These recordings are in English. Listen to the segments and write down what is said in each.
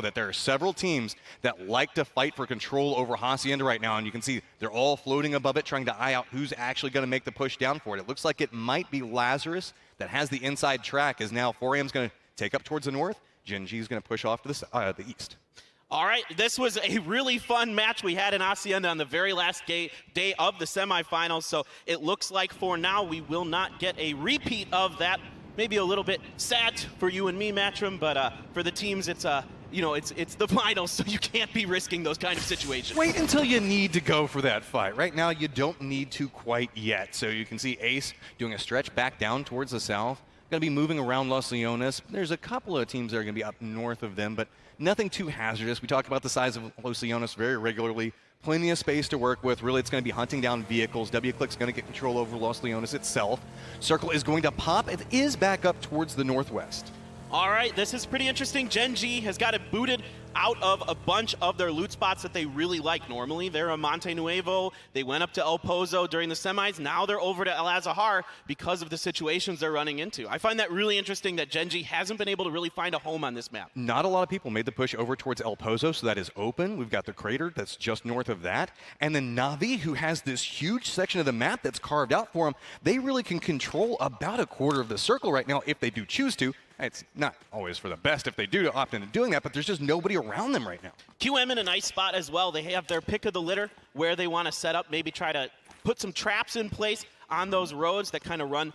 that there are several teams that like to fight for control over Hacienda right now, and you can see they're all floating above it, trying to eye out who's actually going to make the push down for it. It looks like it might be Lazarus that has the inside track, as now 4AM's going to take up towards the north. Gen G is going to push off to the east. All right, this was a really fun match we had in Hacienda on the very last day of the semifinals, so it looks like for now we will not get a repeat of that. Maybe a little bit sad for you and me, Matchroom, but for the teams, it's it's the finals, so you can't be risking those kind of situations. Wait until you need to go for that fight. Right now, you don't need to quite yet. So you can see Ace doing a stretch back down towards the south. Going to be moving around Los Leones. There's a couple of teams that are going to be up north of them, but nothing too hazardous. We talk about the size of Los Leones very regularly. Plenty of space to work with. Really, it's going to be hunting down vehicles. WClick's going to get control over Los Leones itself. Circle is going to pop. It is back up towards the northwest. All right, this is pretty interesting. Gen G has got it booted out of a bunch of their loot spots that they really like normally. They're a Monte Nuevo. They went up to El Pozo during the semis. Now they're over to El Azahar because of the situations they're running into. I find that really interesting that Gen G hasn't been able to really find a home on this map. Not a lot of people made the push over towards El Pozo, so that is open. We've got the crater that's just north of that. And then Navi, who has this huge section of the map that's carved out for them, they really can control about a quarter of the circle right now if they do choose to. It's not always for the best if they do opt into doing that, but there's just nobody around them right now. QM in a nice spot as well. They have their pick of the litter where they want to set up, maybe try to put some traps in place on those roads that kind of run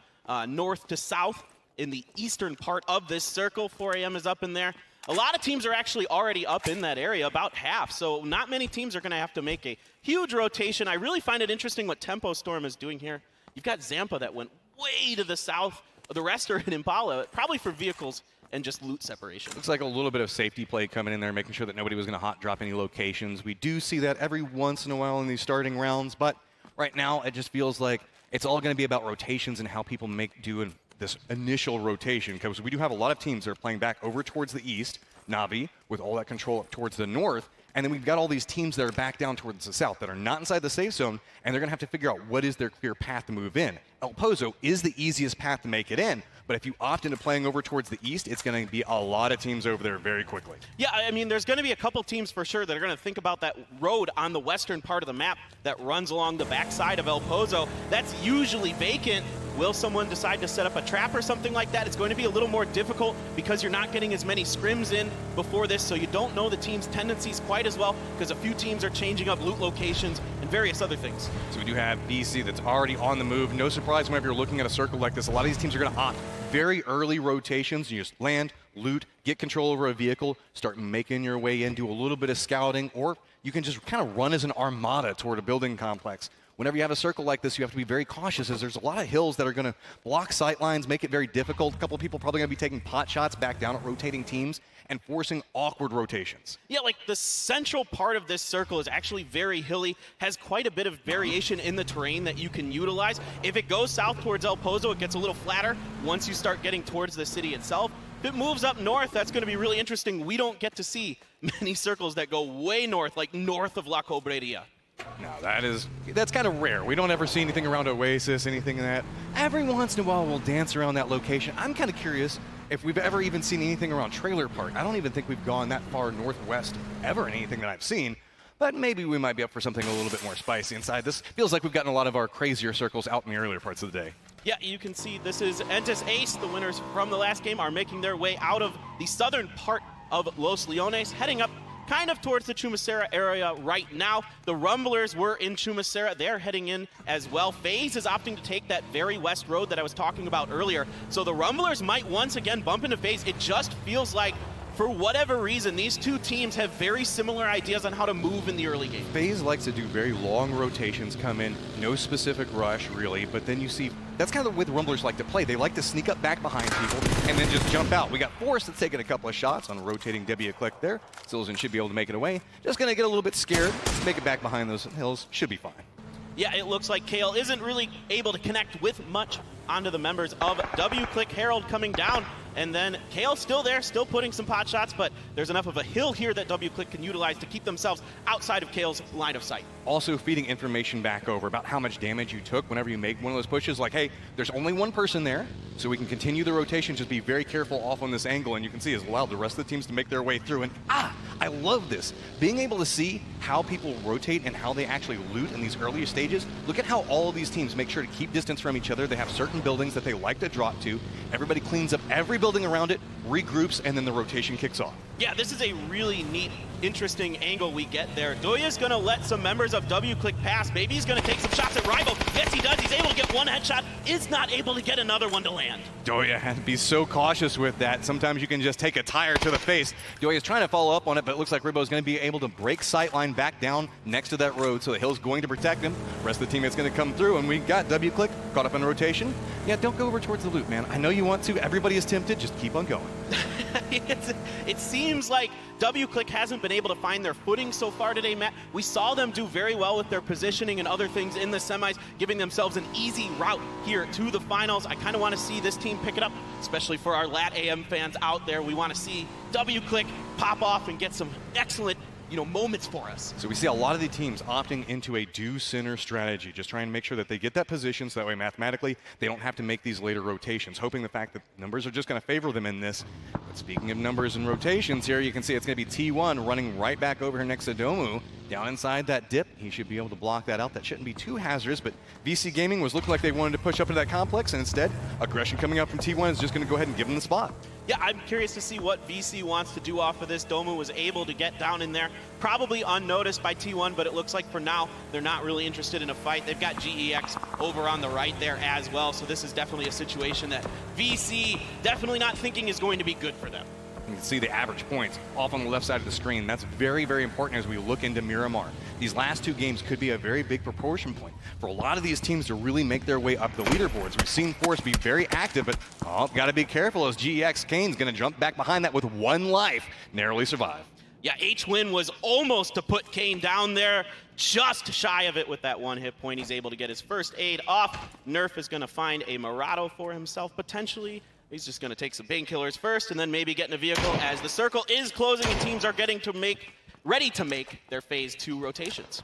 north to south in the eastern part of this circle. 4AM is up in there. A lot of teams are actually already up in that area, about half, so not many teams are going to have to make a huge rotation. I really find it interesting what Tempo Storm is doing here. You've got Zampa that went way to the south. The rest are in Impala, probably for vehicles and just loot separation. Looks like a little bit of safety play coming in there, making sure that nobody was going to hot drop any locations. We do see that every once in a while in these starting rounds, but right now it just feels like it's all going to be about rotations and how people do in this initial rotation, because we do have a lot of teams that are playing back over towards the east, Navi, with all that control up towards the north, and then we've got all these teams that are back down towards the south that are not inside the safe zone, and they're going to have to figure out what is their clear path to move in. El Pozo is the easiest path to make it in, but if you opt into playing over towards the east, it's going to be a lot of teams over there very quickly. Yeah, I mean, there's going to be a couple teams for sure that are going to think about that road on the western part of the map that runs along the backside of El Pozo. That's usually vacant. Will someone decide to set up a trap or something like that? It's going to be a little more difficult because you're not getting as many scrims in before this, so you don't know the team's tendencies quite as well because a few teams are changing up loot locations and various other things. So we do have BC that's already on the move. No surprise whenever you're looking at a circle like this, a lot of these teams are going to opt very early rotations. You just land, loot, get control over a vehicle, start making your way in, do a little bit of scouting, or you can just kind of run as an armada toward a building complex. Whenever you have a circle like this, you have to be very cautious as there's a lot of hills that are going to block sight lines, make it very difficult. A couple of people probably going to be taking pot shots back down at rotating teams and forcing awkward rotations. Yeah, like the central part of this circle is actually very hilly, has quite a bit of variation in the terrain that you can utilize. If it goes south towards El Pozo, it gets a little flatter once you start getting towards the city itself. If it moves up north, that's going to be really interesting. We don't get to see many circles that go way north, like north of La Cobreria. No, that's kind of rare. We don't ever see anything around Oasis, anything in that. Every once in a while, we'll dance around that location. I'm kind of curious if we've ever even seen anything around Trailer Park. I don't even think we've gone that far northwest ever in anything that I've seen. But maybe we might be up for something a little bit more spicy inside. This feels like we've gotten a lot of our crazier circles out in the earlier parts of the day. Yeah, you can see this is Entis Ace. The winners from the last game are making their way out of the southern part of Los Leones, heading up kind of towards the Chumacera area right now. The Rumblers were in Chumacera. They're heading in as well. FaZe is opting to take that very west road that I was talking about earlier. So the Rumblers might once again bump into FaZe. It just feels like, for whatever reason, these two teams have very similar ideas on how to move in the early game. FaZe likes to do very long rotations, come in, no specific rush really, but then you see, that's kind of the way the Rumblers like to play. They like to sneak up back behind people and then just jump out. We got Forrest that's taking a couple of shots on a rotating WClick there. Silzen should be able to make it away. Just gonna get a little bit scared, make it back behind those hills, should be fine. Yeah, it looks like Kale isn't really able to connect with much onto the members of WClick. Harold coming down And then Kale's still there, still putting some pot shots, but there's enough of a hill here that WClick can utilize to keep themselves outside of Kale's line of sight. Also feeding information back over about how much damage you took whenever you make one of those pushes. Like, hey, there's only one person there, so we can continue the rotation. Just be very careful off on this angle, and you can see as well the rest of the teams to make their way through. And I love this. Being able to see how people rotate and how they actually loot in these earlier stages. Look at how all of these teams make sure to keep distance from each other. They have certain buildings that they like to drop to. Everybody cleans up every building around it, regroups, and then the rotation kicks off. Yeah, this is a really neat, interesting angle we get there. Doya's going to let some members of WClick pass. Maybe he's going to take some shots at Rival. Yes, he does. He's able to get one headshot. Is not able to get another one to land. Doya has to be so cautious with that. Sometimes you can just take a tire to the face. Doya's trying to follow up on it, but it looks like Ribbo's going to be able to break sightline back down next to that road, so the hill's going to protect him. The rest of the teammates going to come through, and we got WClick caught up in rotation. Yeah, don't go over towards the loop, man. I know you want to. Everybody is tempted. Just keep on going. It seems like WClick hasn't been able to find their footing so far today, Matt. We saw them do very well with their positioning and other things in the semis, giving themselves an easy route here to the finals. I kind of want to see this team pick it up, especially for our Lat AM fans out there. We want to see WClick pop off and get some excellent moments for us. So we see a lot of the teams opting into a do center strategy, just trying to make sure that they get that position so that way mathematically they don't have to make these later rotations, hoping the fact that numbers are just going to favor them in this. But speaking of numbers and rotations here, you can see it's going to be T1 running right back over here next to Domu. Down inside that dip, he should be able to block that out. That shouldn't be too hazardous, but VC Gaming was looking like they wanted to push up into that complex, and instead, aggression coming up from T1 is just going to go ahead and give them the spot. Yeah, I'm curious to see what VC wants to do off of this. Domu was able to get down in there, probably unnoticed by T1, but it looks like for now, they're not really interested in a fight. They've got GEX over on the right there as well, so this is definitely a situation that VC definitely not thinking is going to be good for them. You can see the average points off on the left side of the screen. That's very, very important as we look into Miramar. These last two games could be a very big proportion point for a lot of these teams to really make their way up the leaderboards. We've seen Force be very active, but got to be careful as GEX Kane's going to jump back behind that with one life, narrowly survive. Yeah, H-Win was almost to put Kane down there, just shy of it with that one hit point. He's able to get his first aid off. Nerf is going to find a Murado for himself, potentially. He's just going to take some painkillers first and then maybe get in a vehicle as the circle is closing and teams are getting to ready to make their phase 2 rotations.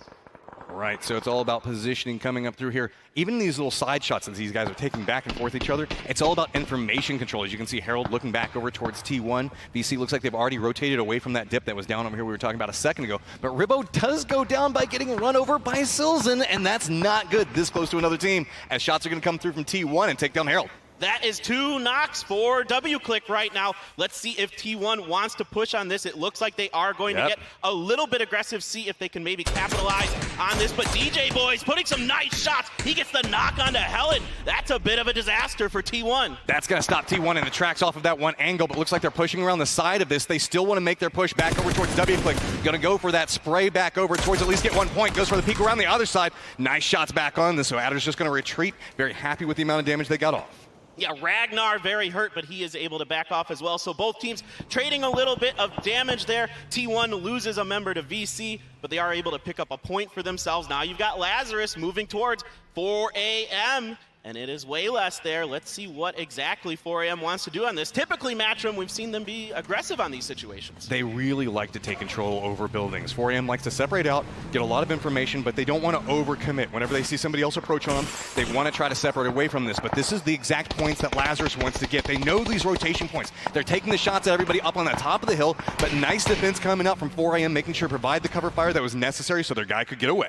Right, so it's all about positioning coming up through here. Even these little side shots that these guys are taking back and forth each other, it's all about information control. As you can see, Harold looking back over towards T1. VC looks like they've already rotated away from that dip that was down over here we were talking about a second ago. But Ribbo does go down by getting run over by Silzen, and that's not good this close to another team, as shots are going to come through from T1 and take down Harold. That is 2 knocks for WClick right now. Let's see if T1 wants to push on this. It looks like they are going to get a little bit aggressive, see if they can maybe capitalize on this. But DJ Boy's putting some nice shots. He gets the knock onto Helen. That's a bit of a disaster for T1. That's going to stop T1 in the tracks off of that one angle, but looks like they're pushing around the side of this. They still want to make their push back over towards WClick. Going to go for that spray back over towards at least get 1 point. Goes for the peek around the other side. Nice shots back on this, so Adder's just going to retreat. Very happy with the amount of damage they got off. Yeah, Ragnar very hurt, but he is able to back off as well. So both teams trading a little bit of damage there. T1 loses a member to VC, but they are able to pick up a point for themselves. Now you've got Lazarus moving towards 4 AM, and it is way less there. Let's see what exactly 4 AM wants to do on this. Typically, Matchroom, we've seen them be aggressive on these situations. They really like to take control over buildings. 4 AM likes to separate out, get a lot of information, but they don't want to overcommit. Whenever they see somebody else approach on them, they want to try to separate away from this. But this is the exact points that Lazarus wants to get. They know these rotation points. They're taking the shots at everybody up on the top of the hill, but nice defense coming out from 4 AM, making sure to provide the cover fire that was necessary so their guy could get away.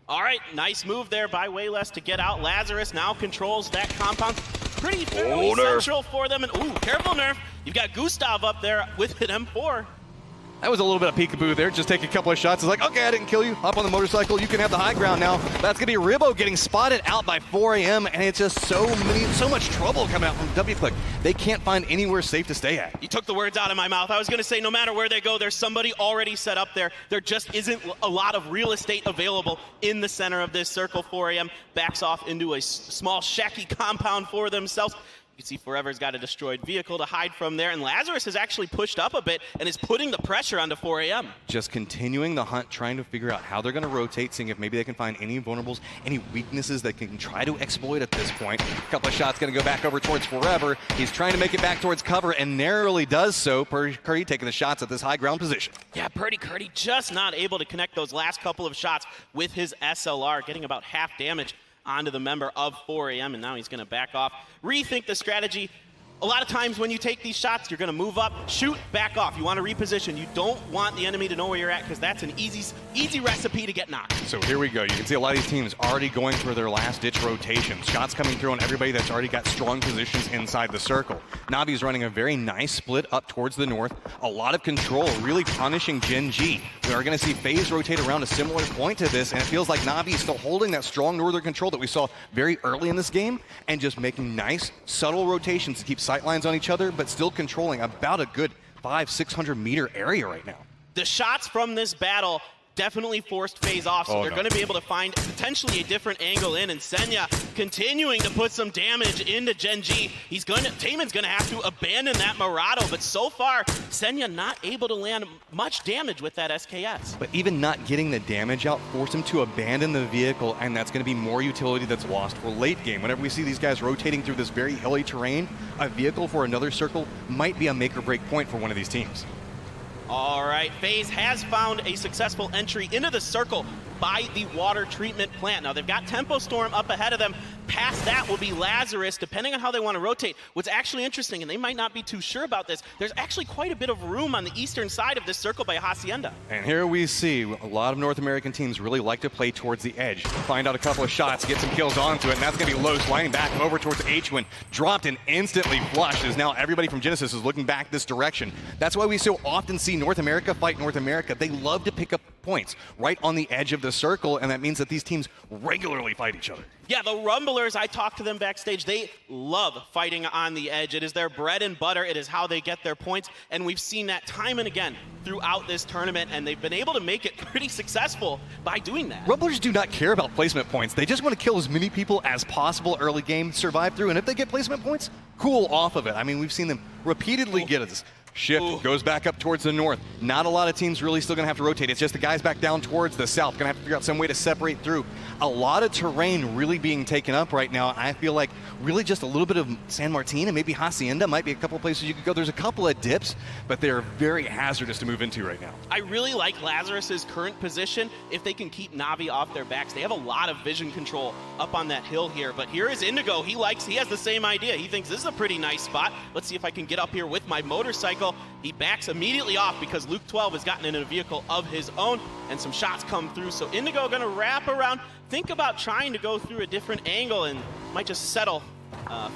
All right, nice move there by Wayless to get out. Lazarus now controls that compound. Pretty fairly central for them. And ooh, careful, Nerf. You've got Gustav up there with an M4. That was a little bit of peekaboo there. Just take a couple of shots. It's like, okay, I didn't kill you. Hop on the motorcycle. You can have the high ground now. That's going to be Ribbo getting spotted out by 4 AM, and it's just so much trouble coming out from WClick. They can't find anywhere safe to stay at. You took the words out of my mouth. I was going to say no matter where they go, there's somebody already set up there. There just isn't a lot of real estate available in the center of this circle. 4 AM backs off into a small shacky compound for themselves. You see Forever's got a destroyed vehicle to hide from there, and Lazarus has actually pushed up a bit and is putting the pressure onto 4AM. Just continuing the hunt, trying to figure out how they're going to rotate, seeing if maybe they can find any vulnerables, any weaknesses that can try to exploit at this point. A couple of shots going to go back over towards Forever. He's trying to make it back towards cover and narrowly does so. Purdy taking the shots at this high ground position. Yeah, Purdy just not able to connect those last couple of shots with his SLR, getting about half damage onto the member of 4AM, and now he's going to back off, rethink the strategy. A lot of times when you take these shots, you're going to move up, shoot, back off. You want to reposition. You don't want the enemy to know where you're at because that's an easy recipe to get knocked. So here we go. You can see a lot of these teams already going for their last-ditch rotations. Shots coming through on everybody that's already got strong positions inside the circle. Navi's running a very nice split up towards the north. A lot of control, really punishing Gen G. We are going to see FaZe rotate around a similar point to this, and it feels like Navi is still holding that strong northern control that we saw very early in this game and just making nice, subtle rotations to keep sight lines on each other, but still controlling about a good 500-600 meter area right now. The shots from this battle definitely forced FaZe off, so they're going to be able to find potentially a different angle in, and Senya continuing to put some damage into Gen G. Taemin's going to have to abandon that Murado, but so far, Senya not able to land much damage with that SKS. But even not getting the damage out forced him to abandon the vehicle, and that's going to be more utility that's lost for late game. Whenever we see these guys rotating through this very hilly terrain, a vehicle for another circle might be a make or break point for one of these teams. All right, FaZe has found a successful entry into the circle by the water treatment plant. Now, they've got Tempo Storm up ahead of them. Past that will be Lazarus, depending on how they want to rotate. What's actually interesting, and they might not be too sure about this, there's actually quite a bit of room on the eastern side of this circle by Hacienda. And here we see a lot of North American teams really like to play towards the edge. Find out a couple of shots, get some kills onto it, and that's going to be low, sliding back over towards H-Win. Dropped and instantly flushed, as now everybody from Genesis is looking back this direction. That's why we so often see North America fight North America. They love to pick up points right on the edge of the circle, and that means that these teams regularly fight each other. Yeah, the Rumblers, I talked to them backstage. They love fighting on the edge. It is their bread and butter. It is how they get their points, and we've seen that time and again throughout this tournament, and they've been able to make it pretty successful by doing that. Rumblers do not care about placement points. They just want to kill as many people as possible early game, survive through, and if they get placement points, cool off of it. I mean, we've seen them repeatedly get this. Shift goes back up towards the north. Not a lot of teams really still going to have to rotate. It's just the guys back down towards the south. Going to have to figure out some way to separate through. A lot of terrain really being taken up right now. I feel like really just a little bit of San Martin and maybe Hacienda might be a couple of places you could go. There's a couple of dips, but they're very hazardous to move into right now. I really like Lazarus's current position if they can keep Navi off their backs. They have a lot of vision control up on that hill here, but here is Indigo. He has the same idea. He thinks this is a pretty nice spot. Let's see if I can get up here with my motorcycle. He backs immediately off because Luke 12 has gotten in a vehicle of his own, and some shots come through. So Indigo going to wrap around, think about trying to go through a different angle, and might just settle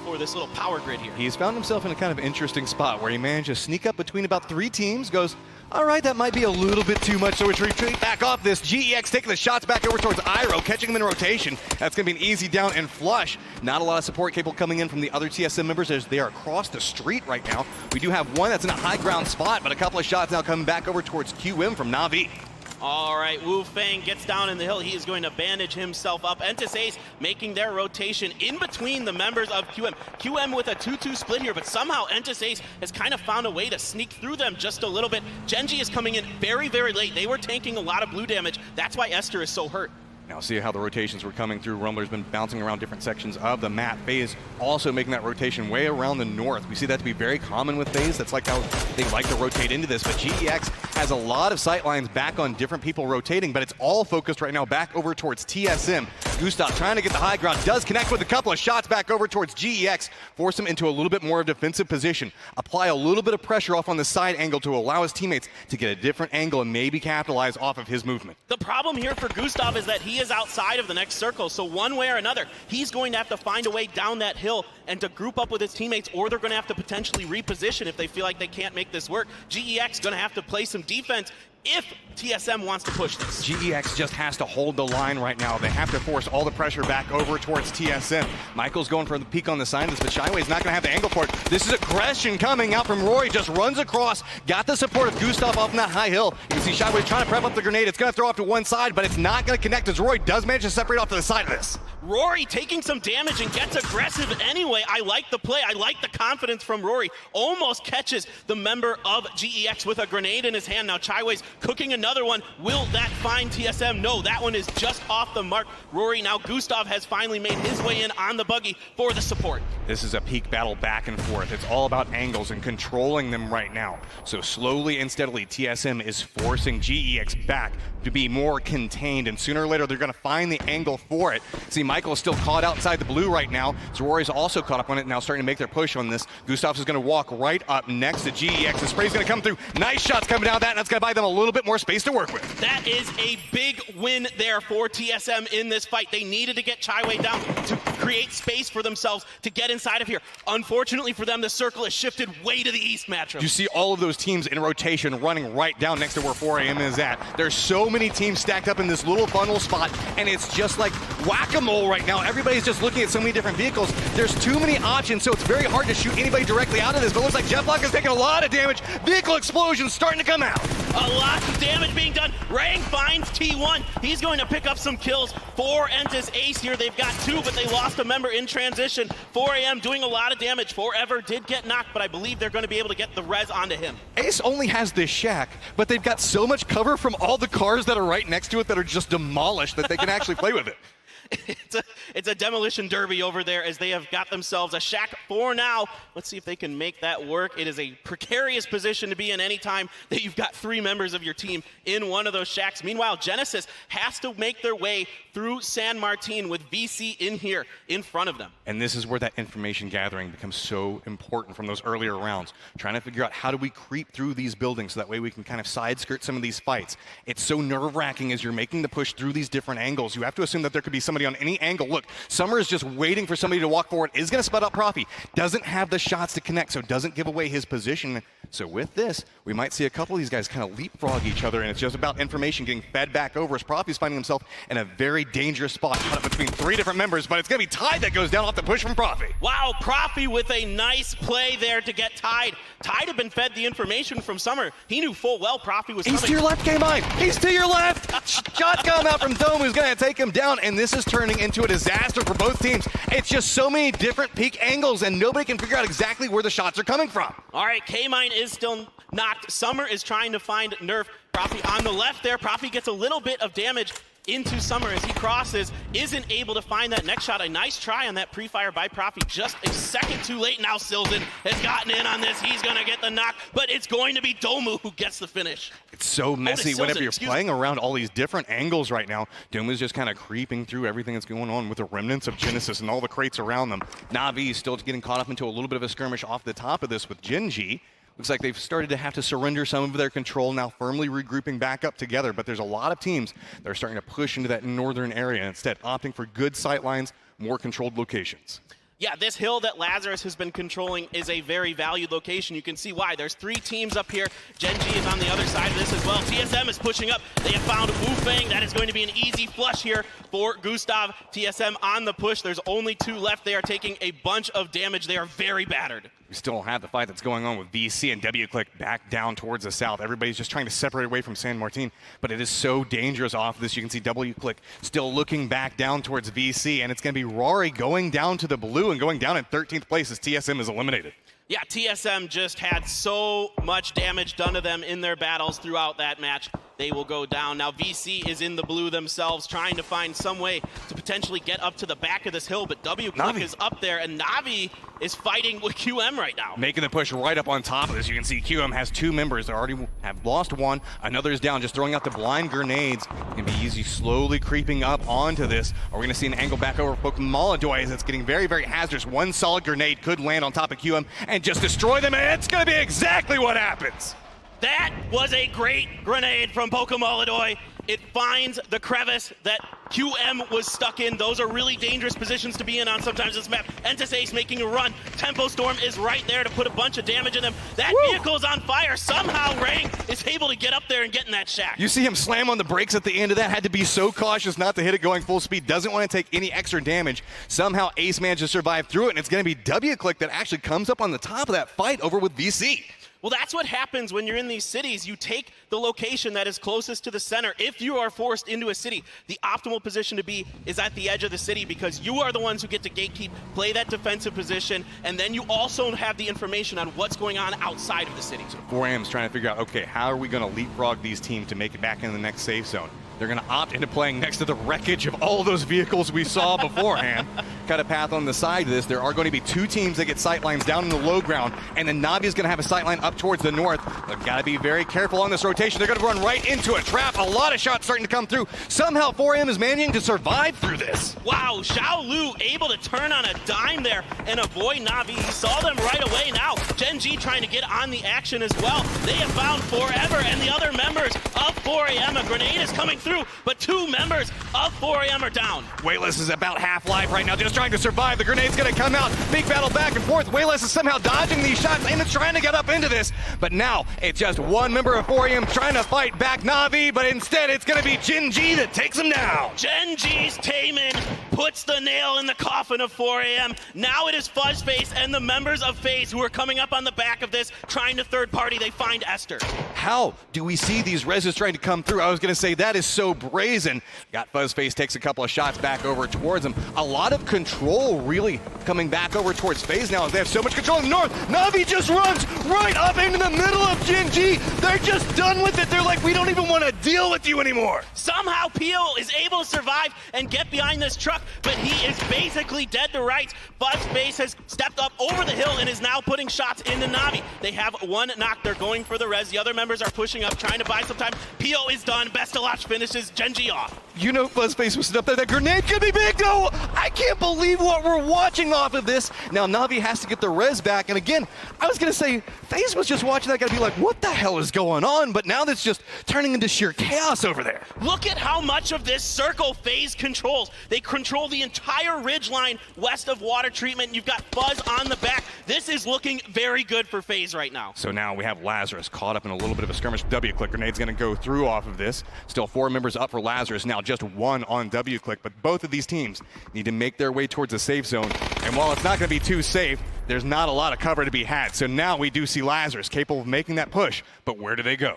for this little power grid here. He's found himself in a kind of interesting spot where he managed to sneak up between about 3 teams, goes, all right, that might be a little bit too much, so retreat back off this. GEX taking the shots back over towards Iroh, catching him in rotation. That's going to be an easy down and flush. Not a lot of support cable coming in from the other TSM members as they are across the street right now. We do have one that's in a high ground spot, but a couple of shots now coming back over towards QM from Na'Vi. All right, Wu Fang gets down in the hill. He is going to bandage himself up. Entis Ace making their rotation in between the members of QM. QM with a 2-2 split here, but somehow Entis Ace has kind of found a way to sneak through them just a little bit. Genji is coming in very, very late. They were tanking a lot of blue damage. That's why Esther is so hurt. Now see how the rotations were coming through. Rumbler's been bouncing around different sections of the map. FaZe also making that rotation way around the north. We see that to be very common with FaZe. That's like how they like to rotate into this. But GEX has a lot of sight lines back on different people rotating, but it's all focused right now back over towards TSM. Gustav trying to get the high ground, does connect with a couple of shots back over towards GEX, force him into a little bit more of defensive position, apply a little bit of pressure off on the side angle to allow his teammates to get a different angle and maybe capitalize off of his movement. The problem here for Gustav is that he is outside of the next circle, so one way or another, he's going to have to find a way down that hill and to group up with his teammates, or they're going to have to potentially reposition if they feel like they can't make this work. GEX going to have to play some defense, if TSM wants to push this. GEX just has to hold the line right now. They have to force all the pressure back over towards TSM. Michael's going for the peek on the side of this, but Shyway's not going to have the angle for it. This is aggression coming out from Rory. Just runs across, got the support of Gustav off on that high hill. You can see Shyway trying to prep up the grenade. It's going to throw off to one side, but it's not going to connect as Rory does manage to separate off to the side of this. Rory taking some damage and gets aggressive anyway. I like the play. I like the confidence from Rory. Almost catches the member of GEX with a grenade in his hand. Now Shyway's cooking another one. Will that find TSM? No, that one is just off the mark. Rory, now Gustav has finally made his way in on the buggy for the support. This is a peak battle back and forth. It's all about angles and controlling them right now. So slowly and steadily, TSM is forcing GEX back to be more contained, and sooner or later they're going to find the angle for it. See, Michael is still caught outside the blue right now, so Rory's also caught up on it, now starting to make their push on this. Gustav is going to walk right up next to GEX. The spray's going to come through. Nice shots coming out of that, and that's going to buy them a little bit more space to work with. That is a big win there for TSM in this fight. They needed to get Shyway down to create space for themselves to get inside of here. Unfortunately for them, the circle has shifted way to the east, Match5. You see all of those teams in rotation running right down next to where 4AM is at. There's so many teams stacked up in this little funnel spot, and it's just like whack-a-mole right now. Everybody's just looking at so many different vehicles. There's too many options, so it's very hard to shoot anybody directly out of this, but it looks like Jetblock is taking a lot of damage. Vehicle explosions starting to come out. A lot of damage being done. Rang finds T1. He's going to pick up some kills for Entis Ace here. They've got 2, but they lost a member in transition. 4AM doing a lot of damage. Forever did get knocked, but I believe they're going to be able to get the res onto him. Ace only has this shack, but they've got so much cover from all the cars that are right next to it that are just demolished that they can actually play with it. It's a demolition derby over there as they have got themselves a shack for now. Let's see if they can make that work. It is a precarious position to be in any time that you've got 3 members of your team in one of those shacks. Meanwhile, Genesis has to make their way through San Martin with VC in here in front of them. And this is where that information gathering becomes so important from those earlier rounds. Trying to figure out how do we creep through these buildings so that way we can kind of side skirt some of these fights. It's so nerve-wracking as you're making the push through these different angles. You have to assume that there could be somebody on any angle. Look, Summer is just waiting for somebody to walk forward, is going to spot out Profi. Doesn't have the shots to connect, so doesn't give away his position. So with this, we might see a couple of these guys kind of leapfrog each other, and it's just about information getting fed back over as Profi's finding himself in a very dangerous spot, caught up between 3 different members, but it's going to be Tide that goes down off the push from Profi. Wow, Profi with a nice play there to get Tide. Tide had been fed the information from Summer. He knew full well Profi was coming. He's to your left, K-Mine. He's to your left. Shots come out from Dome, who's going to take him down, and this is turning into a disaster for both teams. It's just so many different peak angles, and nobody can figure out exactly where the shots are coming from. All right, K-Mine is still knocked. Summer is trying to find Nerf. Profi on the left there. Profi gets a little bit of damage into Summer as he crosses, isn't able to find that next shot. A nice try on that pre-fire by Profi, just a second too late. Now Silden has gotten in on this. He's gonna get the knock, but it's going to be Domu who gets the finish. It's so messy whenever you're playing around all these different angles right now. Domu's just kind of creeping through everything that's going on with the remnants of Genesis and all the crates around them. Na'Vi is still getting caught up into a little bit of a skirmish off the top of this with Genji. Looks like they've started to have to surrender some of their control, now firmly regrouping back up together. But there's a lot of teams that are starting to push into that northern area, instead opting for good sight lines, more controlled locations. Yeah, this hill that Lazarus has been controlling is a very valued location. You can see why. There's 3 teams up here. Genji is on the other side of this as well. TSM is pushing up. They have found Wu Fang. That is going to be an easy flush here for Gustav. TSM on the push. There's only 2 left. They are taking a bunch of damage. They are very battered. We still have the fight that's going on with VC and W-Click back down towards the south. Everybody's just trying to separate away from San Martin, but it is so dangerous off this. You can see W-Click still looking back down towards VC, and it's going to be Rory going down to the blue and going down in 13th place as TSM is eliminated. Yeah, TSM just had so much damage done to them in their battles throughout that match. They will go down. Now VC is in the blue themselves, trying to find some way to potentially get up to the back of this hill, but W-Click is up there, and Na'Vi is fighting with QM right now. Making the push right up on top of this. You can see QM has 2 members that already have lost 1. Another is down, just throwing out the blind grenades. It's going to be easy, slowly creeping up onto this. Are we going to see an angle back over Pokemaladoy as it's getting very, very hazardous. 1 solid grenade could land on top of QM and just destroy them, and it's going to be exactly what happens. That was a great grenade from Pokemaladoy. It finds the crevice that QM was stuck in. Those are really dangerous positions to be in on sometimes this map. Entis Ace making a run. Tempo Storm is right there to put a bunch of damage in them. That vehicle is on fire. Somehow Rang is able to get up there and get in that shack. You see him slam on the brakes at the end of that. Had to be so cautious not to hit it going full speed. Doesn't want to take any extra damage. Somehow Ace managed to survive through it, and it's going to be W-Click that actually comes up on the top of that fight over with VC. Well, that's what happens when you're in these cities. You take the location that is closest to the center. If you are forced into a city, the optimal position to be is at the edge of the city because you are the ones who get to gatekeep, play that defensive position, and then you also have the information on what's going on outside of the city. So 4Am's trying to figure out, okay, how are we going to leapfrog these teams to make it back in the next safe zone? They're going to opt into playing next to the wreckage of all those vehicles we saw beforehand. Cut a path on the side of this. There are going to be two teams that get sightlines down in the low ground, and then Navi is going to have a sightline up towards the north. They've got to be very careful on this rotation. They're going to run right into a trap. A lot of shots starting to come through. Somehow 4AM is managing to survive through this. Wow, Xiao Lu able to turn on a dime there and avoid Navi. He saw them right away now. Gen G trying to get on the action as well. They have found Forever and the other members of 4AM. A grenade is coming through, but two members of 4AM are down. Wayless is about half-life right now, just trying to survive. The grenade's going to come out. Big battle back and forth. Wayless is somehow dodging these shots and it's trying to get up into this. But now it's just one member of 4AM trying to fight back Navi, but instead it's going to be Gen G that takes him down. Gen G's Taemin puts the nail in the coffin of 4AM. Now it is Fuzzface and the members of FaZe who are coming up on the back of this, trying to third party. They find Esther. How do we see these reses trying to come through? I was going to say that is so brazen. Got Fuzzface, takes a couple of shots back over towards him. A lot of control really coming back over towards FaZe now as they have so much control in the north. Navi just runs right up into the middle of Gen G. They're just done with it. They're like, we don't even want to deal with you anymore. Somehow Peel is able to survive and get behind this truck, but he is basically dead to rights. Fuzzface has stepped up over the hill and is now putting shots into Navi. They have one knock. They're going for the res. The other members are pushing up, trying to buy some time. Peel is done. Bestalach finishes Gen G off. You know Fuzzface was sitting up there. That grenade could be big, though. I can't believe what we're watching off of this. Now Navi has to get the res back. And again, I was going to say, FaZe was just watching that guy be like, what the hell is going on? But now that's just turning into sheer chaos over there. Look at how much of this circle FaZe controls. They control the entire ridge line west of water treatment. You've got Fuzz on the back. This is looking very good for FaZe right now. So now we have Lazarus caught up in a little bit of a skirmish. W-Click grenade's going to go through off of this. Still 4 members up for Lazarus. Now just 1 on W-Click. But both of these teams need to make their way towards a safe zone. And while it's not going to be too safe, there's not a lot of cover to be had. So now we do see Lazarus capable of making that push. But where do they go?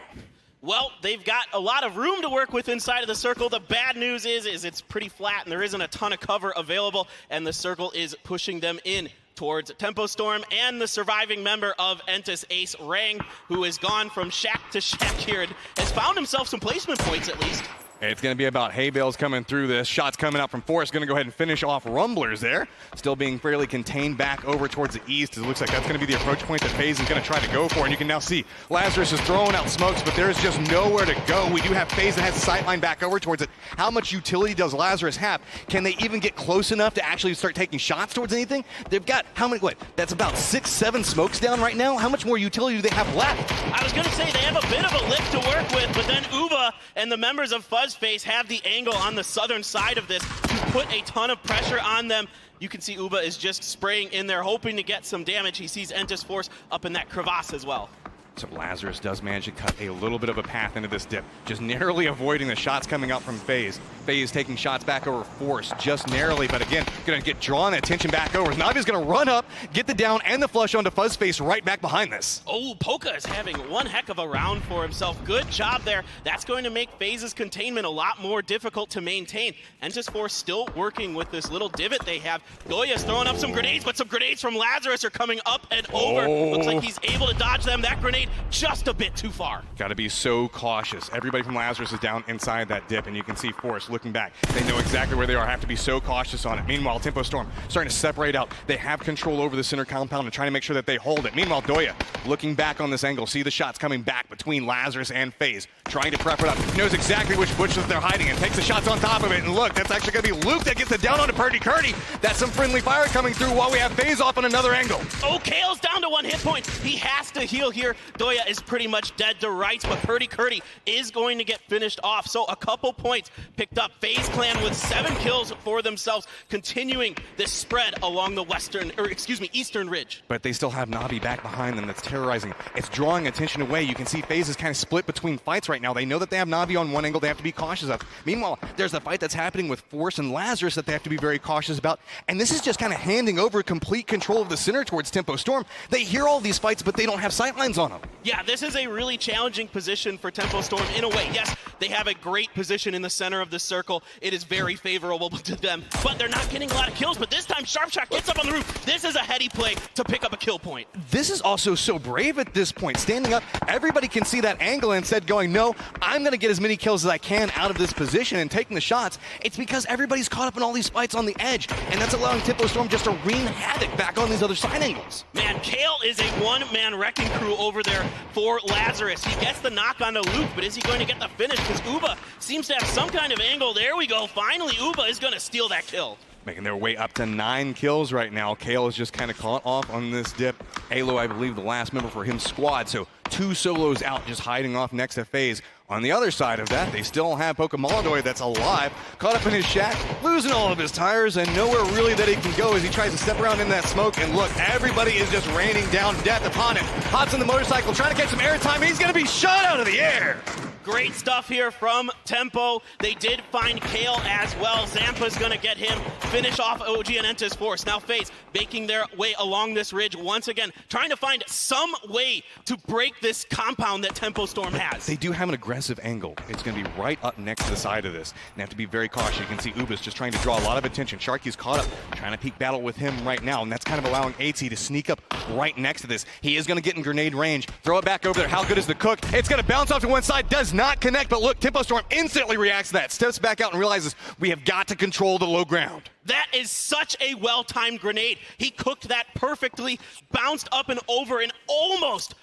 Well, they've got a lot of room to work with inside of the circle. The bad news is it's pretty flat and there isn't a ton of cover available, and the circle is pushing them in towards Tempo Storm and the surviving member of Entis Ace, Rang, who has gone from shack to shack here and has found himself some placement points at least. It's going to be about hay bales coming through this. Shots coming out from Forrest. Going to go ahead and finish off Rumblers there. Still being fairly contained back over towards the east. It looks like that's going to be the approach point that FaZe is going to try to go for. And you can now see Lazarus is throwing out smokes, but there's just nowhere to go. We do have FaZe that has a sightline back over towards it. How much utility does Lazarus have? Can they even get close enough to actually start taking shots towards anything? They've got how many? What? That's about 6, 7 smokes down right now. How much more utility do they have left? I was going to say they have a bit of a lift to work with, but then Uba and the members of Fuzzface have the angle on the southern side of this to put a ton of pressure on them. You can see Uba is just spraying in there, hoping to get some damage. He sees Entis Force up in that crevasse as well. So Lazarus does manage to cut a little bit of a path into this dip, just narrowly avoiding the shots coming out from FaZe. FaZe taking shots back over Force, just narrowly, but again, gonna get drawn attention back over. Navi's gonna run up, get the down and the flush onto Fuzzface right back behind this. Oh, Poka is having one heck of a round for himself. Good job there. That's going to make FaZe's containment a lot more difficult to maintain. Entis Force still working with this little divot they have. Goya's throwing up some grenades, but some grenades from Lazarus are coming up and over. Looks like he's able to dodge them. That grenade just a bit too far. Got to be so cautious. Everybody from Lazarus is down inside that dip, and you can see Force looking back. They know exactly where they are, have to be so cautious on it. Meanwhile, Tempo Storm starting to separate out. They have control over the center compound and trying to make sure that they hold it. Meanwhile, Doya looking back on this angle, see the shots coming back between Lazarus and FaZe, trying to prep it up. Knows exactly which bushes they're hiding in, takes the shots on top of it, and look, that's actually going to be Luke that gets it down onto Purdy Curdy. That's some friendly fire coming through while we have FaZe off on another angle. Oh, Kale's down to 1 hit point. He has to heal here. Doya is pretty much dead to rights, but Purdy Curdy is going to get finished off. So a couple points picked up. FaZe Clan with 7 kills for themselves, continuing this spread along the eastern ridge. But they still have Navi back behind them that's terrorizing. It's drawing attention away. You can see FaZe is kind of split between fights right now. They know that they have Navi on one angle they have to be cautious of. Meanwhile, there's the fight that's happening with Force and Lazarus that they have to be very cautious about. And this is just kind of handing over complete control of the center towards Tempo Storm. They hear all these fights, but they don't have sightlines on them. Yeah, this is a really challenging position for Tempo Storm in a way. Yes, they have a great position in the center of the circle. It is very favorable to them, but they're not getting a lot of kills. But this time, Sharpshot gets up on the roof. This is a heady play to pick up a kill point. This is also so brave at this point. Standing up, everybody can see that angle and instead going, no, I'm going to get as many kills as I can out of this position and taking the shots. It's because everybody's caught up in all these fights on the edge, and that's allowing Tempo Storm just to wreak havoc back on these other side angles. Man, Kale is a one-man wrecking crew over there for Lazarus. He gets the knock onto Luke, but is he going to get the finish? Because Uba seems to have some kind of angle. There we go. Finally, Uba is going to steal that kill. Making their way up to 9 kills right now. Kale is just kind of caught off on this dip. Alo, I believe, the last member for his squad, so 2 solos out just hiding off next to FaZe. On the other side of that, they still have Pokemon that's alive, caught up in his shack, losing all of his tires, and nowhere really that he can go as he tries to step around in that smoke. And look, everybody is just raining down death upon him. Hops on the motorcycle, trying to catch some airtime. He's going to be shot out of the air. Great stuff here from Tempo. They did find Kale as well. Zampa's going to get him, finish off OG and Enta's force. Now FaZe making their way along this ridge once again, trying to find some way to break this compound that Tempo Storm has. They do have an aggressive angle. It's going to be right up next to the side of this. And have to be very cautious. You can see Uba's just trying to draw a lot of attention. Sharky's caught up, trying to peek battle with him right now. And that's kind of allowing AT to sneak up right next to this. He is going to get in grenade range. Throw it back over there. How good is the cook? It's going to bounce off to one side. Does not connect. But look, Tempo Storm instantly reacts to that. Steps back out and realizes we have got to control the low ground. That is such a well-timed grenade. He cooked that perfectly, bounced up and over, and almost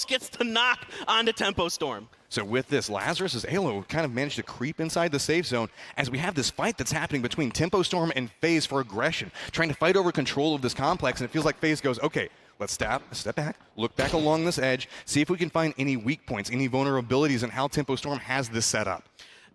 gets the knock onto Tempo Storm. So with this, Lazarus' Alo kind of managed to creep inside the safe zone as we have this fight that's happening between Tempo Storm and FaZe for aggression, trying to fight over control of this complex, and it feels like FaZe goes, okay, let's step back, look back along this edge, see if we can find any weak points, any vulnerabilities in how Tempo Storm has this set up.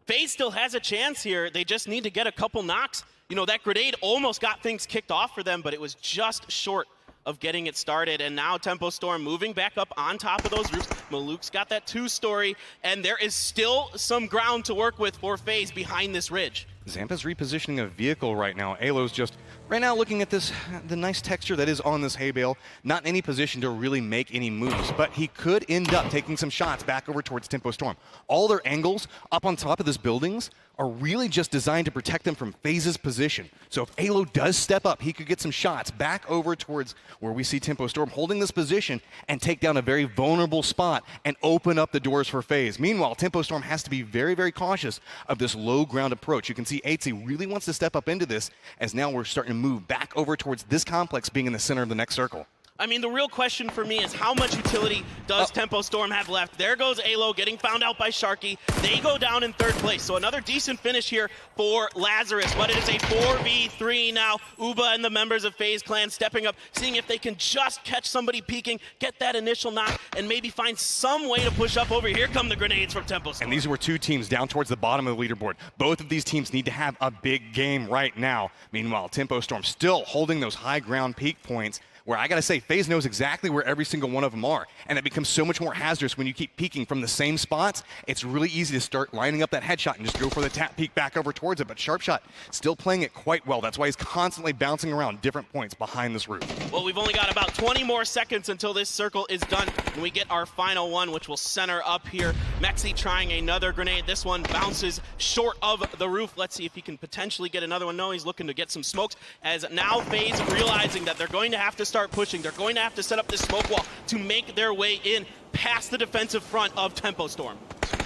FaZe still has a chance here. They just need to get a couple knocks. You know, that grenade almost got things kicked off for them, but it was just short of getting it started. And now Tempo Storm moving back up on top of those roofs. Maluk's got that 2-story, and there is still some ground to work with for FaZe behind this ridge. Zampa's repositioning a vehicle right now. Alo's just right now looking at this, the nice texture that is on this hay bale. Not in any position to really make any moves, but he could end up taking some shots back over towards Tempo Storm. All their angles up on top of this buildings are really just designed to protect them from FaZe's position. So if Alo does step up, he could get some shots back over towards where we see Tempo Storm holding this position and take down a very vulnerable spot and open up the doors for FaZe. Meanwhile, Tempo Storm has to be very, very cautious of this low ground approach. You can see ATC really wants to step up into this as now we're starting to move back over towards this complex being in the center of the next circle. I mean, the real question for me is how much utility does Tempo Storm have left? There goes Alo getting found out by Sharky. They go down in 3rd place. So another decent finish here for Lazarus, but it is a 4v3 now. Uba and the members of FaZe Clan stepping up, seeing if they can just catch somebody peeking, get that initial knock, and maybe find some way to push up over. Here come the grenades from Tempo Storm. And these were 2 teams down towards the bottom of the leaderboard. Both of these teams need to have a big game right now. Meanwhile, Tempo Storm still holding those high ground peak points, where I gotta say, FaZe knows exactly where every single one of them are, and it becomes so much more hazardous when you keep peeking from the same spots. It's really easy to start lining up that headshot and just go for the tap peek back over towards it, but Sharpshot still playing it quite well. That's why he's constantly bouncing around different points behind this roof. Well, we've only got about 20 more seconds until this circle is done, and we get our final one, which will center up here. Mexi trying another grenade. This one bounces short of the roof. Let's see if he can potentially get another one. No, he's looking to get some smokes, as now FaZe realizing that they're going to have to start pushing. They're going to have to set up this smoke wall to make their way in past the defensive front of Tempo Storm.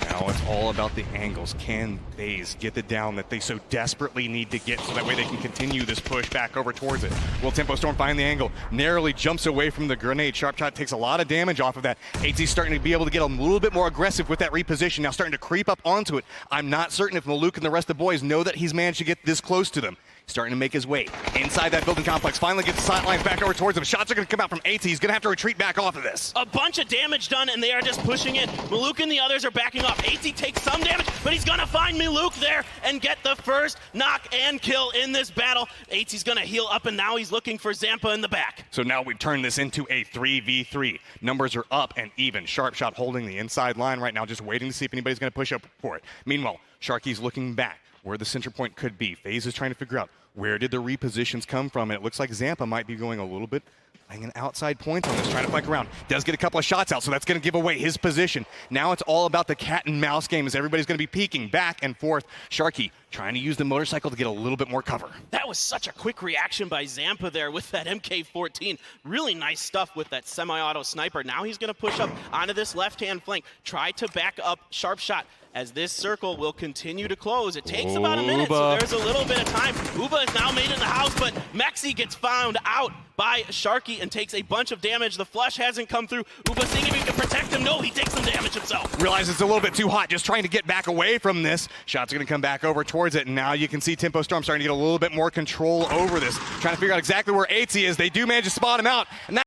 Now it's all about the angles. Can FaZe get the down that they so desperately need to get so that way they can continue this push back over towards it? Will Tempo Storm find the angle? Narrowly jumps away from the grenade. Sharpshot takes a lot of damage off of that. AT's starting to be able to get a little bit more aggressive with that reposition. Now starting to creep up onto it. I'm not certain if Maluk and the rest of the boys know that he's managed to get this close to them. starting to make his way inside that building complex. Finally gets the sidelines back over towards him. Shots are going to come out from AT. He's going to have to retreat back off of this. A bunch of damage done, and they are just pushing it. Maluk and the others are backing off. AT takes some damage, but he's going to find Maluk there and get the first knock and kill in this battle. AT's going to heal up, and now he's looking for Zampa in the back. So now we've turned this into a 3v3. Numbers are up and even. Sharpshot holding the inside line right now, just waiting to see if anybody's going to push up for it. Meanwhile, Sharky's looking back where the center point could be. FaZe is trying to figure out where did the repositions come from, and it looks like Zampa might be going a little bit playing an outside point on this, trying to flank around. Does get a couple of shots out, so that's going to give away his position. Now it's all about the cat and mouse game as everybody's going to be peeking back and forth. Sharky trying to use the motorcycle to get a little bit more cover. That was such a quick reaction by Zampa there with that MK14. Really nice stuff with that semi-auto sniper. Now he's going to push up onto this left-hand flank, try to back up Sharpshot as this circle will continue to close. It takes about a minute, so there's a little bit of time. Uba is now made in the house, but Mexi gets found out by Sharky and takes a bunch of damage. The flush hasn't come through. Uba seeing if he can protect him. No, he takes some damage himself. Realizes it's a little bit too hot, just trying to get back away from this. Shots are going to come back over towards it, and now you can see Tempo Storm starting to get a little bit more control over this, trying to figure out exactly where AT is. They do manage to spot him out, and